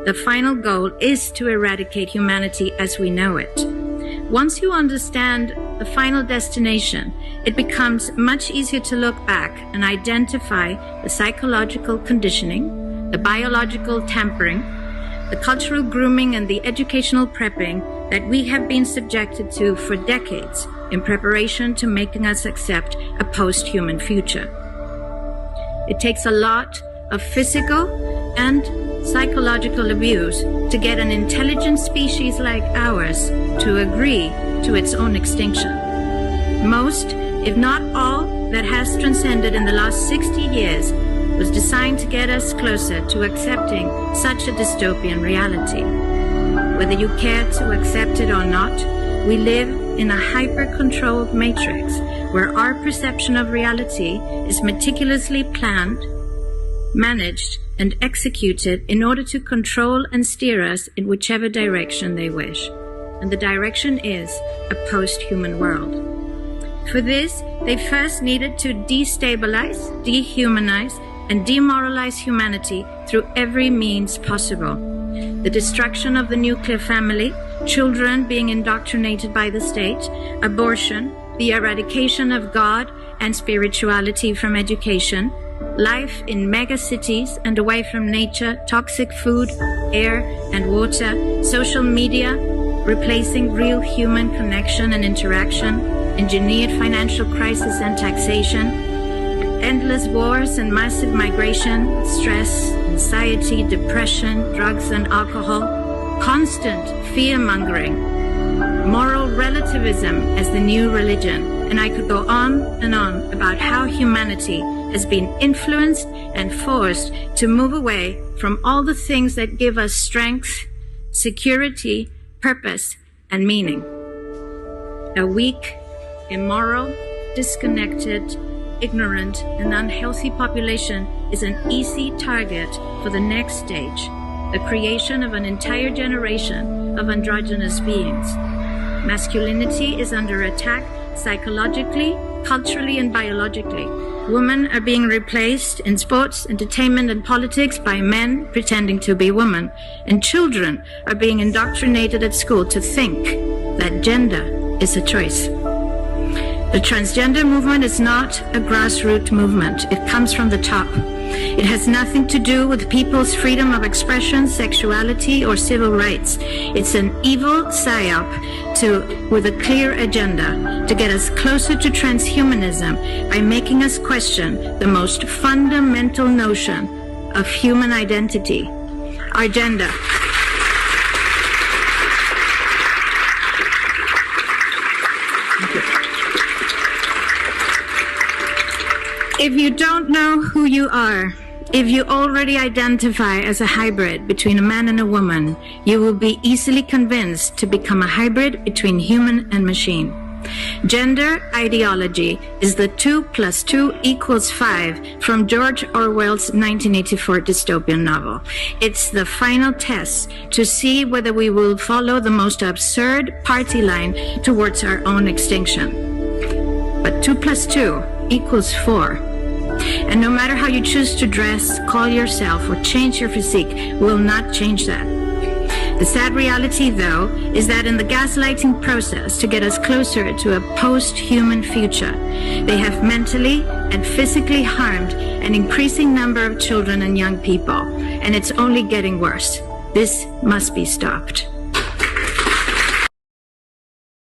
The final goal is to eradicate humanity as we know it. Once you understand the final destination, it becomes much easier to look back and identify the psychological conditioning, the biological tampering, the cultural grooming, and the educational prepping that we have been subjected to for decades in preparation to making us accept a post-human future. It takes a lot of physical and psychological abuse to get an intelligent species like ours to agree to its own extinction. Most, if not all, that has transcended in the last 60 years was designed to get us closer to accepting such a dystopian reality. Whether you care to accept it or not, we live in a hyper-controlled matrix where our perception of reality is meticulously planned, managed, and executed in order to control and steer us in whichever direction they wish. And the direction is a post-human world. For this, they first needed to destabilize, dehumanize, and demoralize humanity through every means possible. The destruction of the nuclear family, children being indoctrinated by the state, abortion, the eradication of God and spirituality from education, life in megacities and away from nature, toxic food, air and water, social media, replacing real human connection and interaction, engineered financial crisis and taxation, endless wars and massive migration, stress, anxiety, depression, drugs and alcohol, constant fear-mongering, moral relativism as the new religion, and I could go on and on about how humanity has been influenced and forced to move away from all the things that give us strength, security, purpose, and meaning. A weak, immoral, disconnected, ignorant, and unhealthy population is an easy target for the next stage, the creation of an entire generation of androgynous beings. Masculinity is under attack psychologically, culturally, and biologically. Women are being replaced in sports, entertainment, and politics by men pretending to be women, and children are being indoctrinated at school to think that gender is a choice. The transgender movement is not a grassroots movement. It comes from the top. It has nothing to do with people's freedom of expression, sexuality, or civil rights. It's an evil psyop with a clear agenda to get us closer to transhumanism by making us question the most fundamental notion of human identity, our gender. If you don't know who you are, if you already identify as a hybrid between a man and a woman, you will be easily convinced to become a hybrid between human and machine. Gender ideology is the 2 + 2 = 5 from George Orwell's 1984 dystopian novel. It's the final test to see whether we will follow the most absurd party line towards our own extinction. But 2 + 2 = 4. And no matter how you choose to dress, call yourself, or change your physique, will not change that. The sad reality, though, is that in the gaslighting process to get us closer to a post-human future, they have mentally and physically harmed an increasing number of children and young people, and it's only getting worse. This must be stopped.